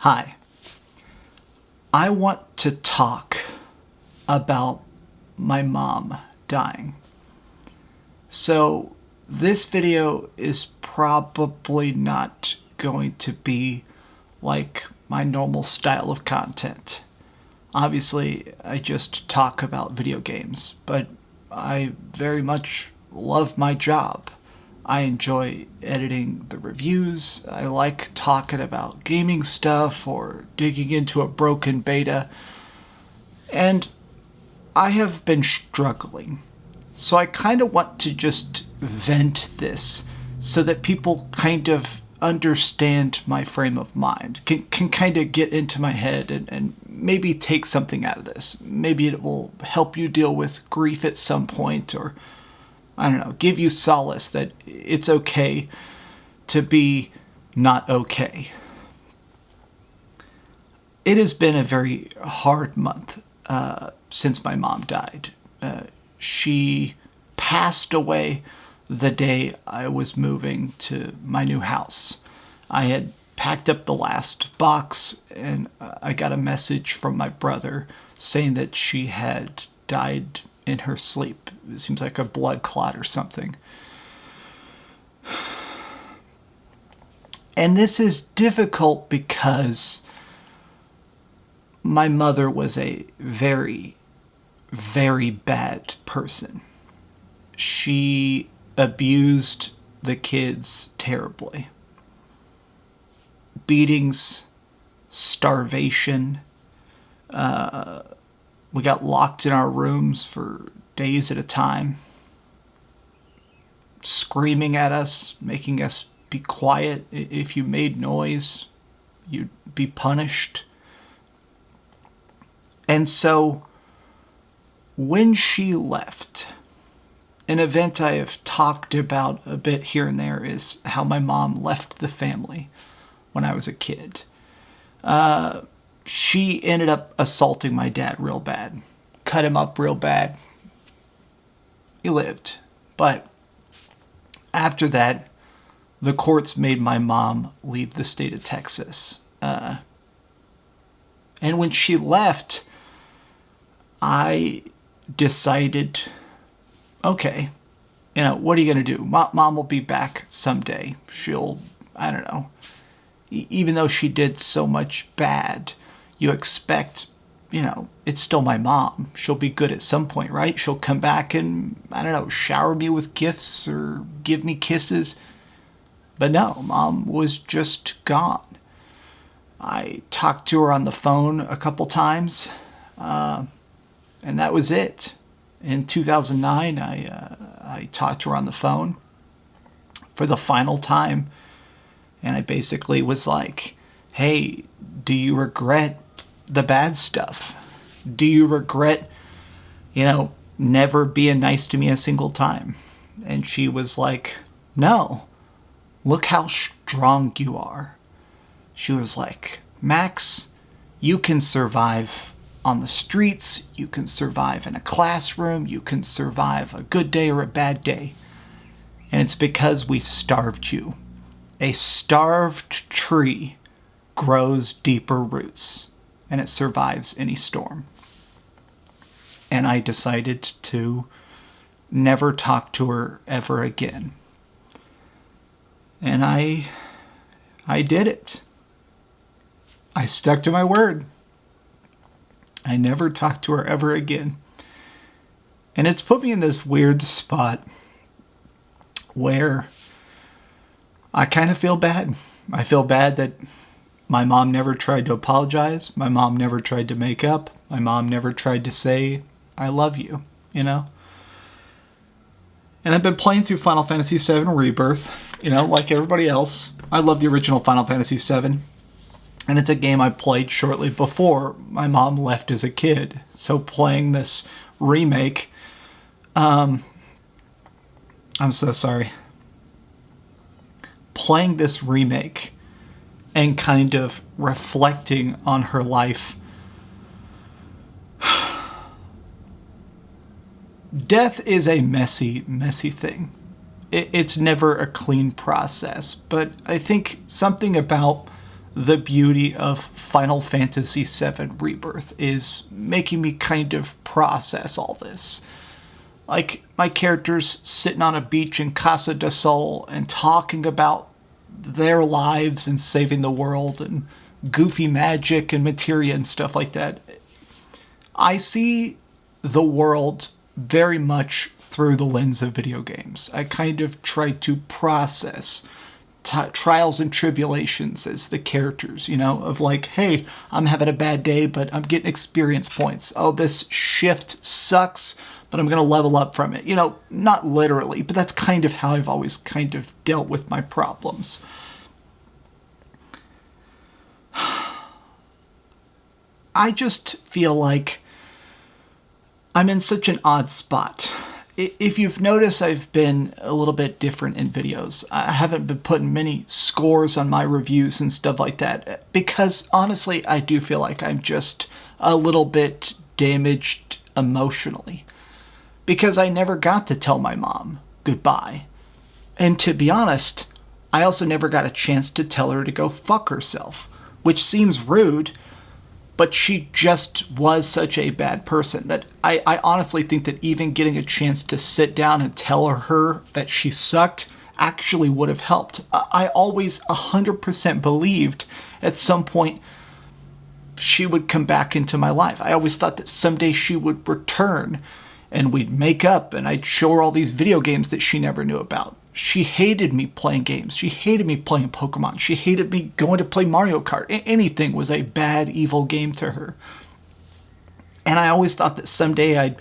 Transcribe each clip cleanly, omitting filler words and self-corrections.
Hi. I want to talk about my mom dying. So this video is probably not going to be like my normal style of content. Obviously, I just talk about video games, but I very much love my job. I enjoy editing the reviews. I like talking about gaming stuff or digging into a broken beta. And I have been struggling. So I kind of want to just vent this so that people kind of understand my frame of mind, can kind of get into my head and maybe take something out of this. Maybe it will help you deal with grief at some point, or I don't know, give you solace that it's okay to be not okay. It has been a very hard month since my mom died. She passed away the day I was moving to my new house. I had packed up the last box and I got a message from my brother saying that she had died in her sleep. It seems like a blood clot or something. And this is difficult because my mother was a very, very bad person. She abused the kids terribly. Beatings, starvation. We got locked in our rooms for days at a time. Screaming at us, making us be quiet. If you made noise, you'd be punished. And so, when she left, an event I have talked about a bit here and there is how my mom left the family when I was a kid. She ended up assaulting my dad real bad. Cut him up real bad. He lived. But after that, the courts made my mom leave the state of Texas. And when she left, I decided, okay, what are you going to do? Mom will be back someday. She'll, I don't know. Even though she did so much bad, you expect, it's still my mom. She'll be good at some point, right? She'll come back and, I don't know, shower me with gifts or give me kisses. But no, Mom was just gone. I talked to her on the phone a couple times, and that was it. In 2009, I talked to her on the phone for the final time, and I basically was like, hey, do you regret the bad stuff? Do you regret, never being nice to me a single time? And she was like, no, look how strong you are. She was like, Max, you can survive on the streets, you can survive in a classroom, you can survive a good day or a bad day. And it's because we starved you. A starved tree grows deeper roots, and it survives any storm. And I decided to never talk to her ever again. And I did it. I stuck to my word. I never talked to her ever again. And it's put me in this weird spot where I kind of feel bad. I feel bad that my mom never tried to apologize. My mom never tried to make up. My mom never tried to say, I love you, And I've been playing through Final Fantasy VII Rebirth, like everybody else. I love the original Final Fantasy VII. And it's a game I played shortly before my mom left as a kid. So playing this remake, I'm so sorry. Playing this remake and kind of reflecting on her life. Death is a messy, messy thing. It's never a clean process. But I think something about the beauty of Final Fantasy VII Rebirth, is making me kind of process all this. Like, my character's sitting on a beach in Casa del Sol and talking about their lives and saving the world and goofy magic and materia and stuff like that. I see the world very much through the lens of video games. I kind of try to process trials and tribulations as the characters, you know, of like, hey, I'm having a bad day, but I'm getting experience points. Oh, this shift sucks, but I'm going to level up from it. You know, not literally, but that's kind of how I've always kind of dealt with my problems. I just feel like I'm in such an odd spot. If you've noticed, I've been a little bit different in videos. I haven't been putting many scores on my reviews and stuff like that, because honestly, I do feel like I'm just a little bit damaged emotionally, because I never got to tell my mom goodbye. And to be honest, I also never got a chance to tell her to go fuck herself, which seems rude, but she just was such a bad person that I honestly think that even getting a chance to sit down and tell her that she sucked actually would have helped. I always 100% believed at some point she would come back into my life. I always thought that someday she would return and we'd make up and I'd show her all these video games that she never knew about. She hated me playing games. She hated me playing Pokemon. She hated me going to play Mario Kart. Anything was a bad, evil game to her. And I always thought that someday I'd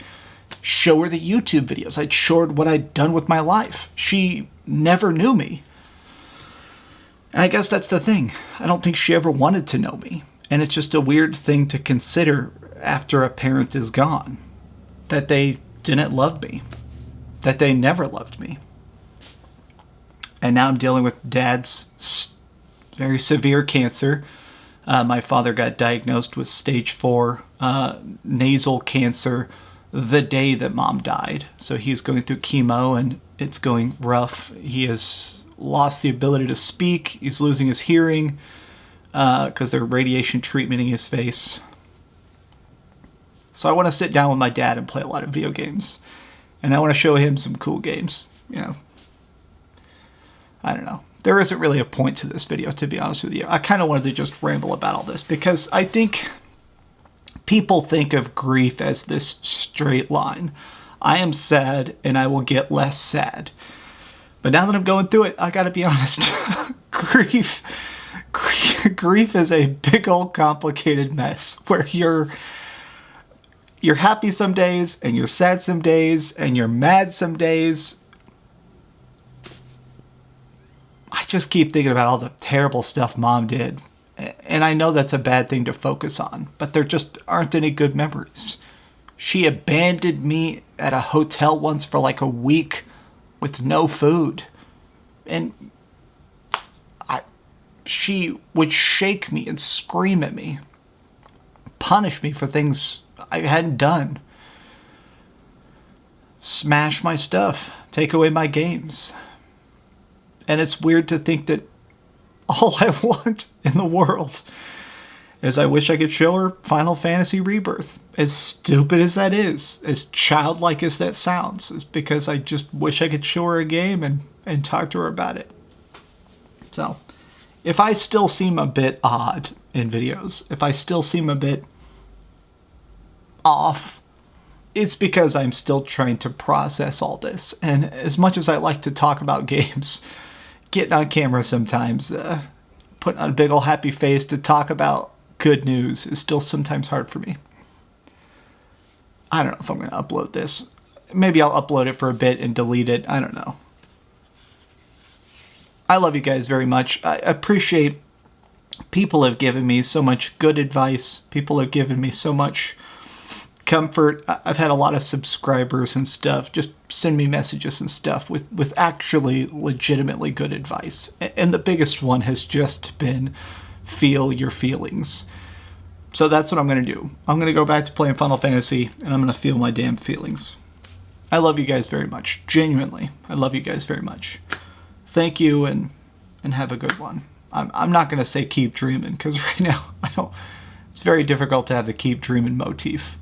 show her the YouTube videos. I'd show her what I'd done with my life. She never knew me. And I guess that's the thing. I don't think she ever wanted to know me. And it's just a weird thing to consider after a parent is gone. That they didn't love me. That they never loved me. And now I'm dealing with Dad's very severe cancer. My father got diagnosed with stage 4 nasal cancer the day that Mom died. So he's going through chemo and it's going rough. He has lost the ability to speak. He's losing his hearing because they're radiation treatmenting his face. So I want to sit down with my dad and play a lot of video games. And I want to show him some cool games, you know. I don't know. There isn't really a point to this video, to be honest with you. I kind of wanted to just ramble about all this because I think people think of grief as this straight line. I am sad and I will get less sad. But now that I'm going through it, I gotta be honest. Grief is a big old complicated mess where you're happy some days and you're sad some days and you're mad some days. I just keep thinking about all the terrible stuff Mom did. And I know that's a bad thing to focus on, but there just aren't any good memories. She abandoned me at a hotel once for like a week with no food. And she would shake me and scream at me, punish me for things I hadn't done, smash my stuff, take away my games. And it's weird to think that all I want in the world is I wish I could show her Final Fantasy Rebirth. As stupid as that is, as childlike as that sounds, is because I just wish I could show her a game and talk to her about it. So, if I still seem a bit odd in videos, if I still seem a bit off, it's because I'm still trying to process all this. And as much as I like to talk about games, getting on camera sometimes, putting on a big old happy face to talk about good news is still sometimes hard for me. I don't know if I'm going to upload this. Maybe I'll upload it for a bit and delete it. I don't know. I love you guys very much. I appreciate people have given me so much good advice. People have given me so much comfort. I've had a lot of subscribers and stuff just send me messages and stuff with actually legitimately good advice. And the biggest one has just been feel your feelings. So that's what I'm going to do. I'm going to go back to playing Final Fantasy and I'm going to feel my damn feelings. I love you guys very much. Genuinely. I love you guys very much. Thank you and have a good one. I'm not going to say keep dreaming, because right now, it's very difficult to have the keep dreaming motif.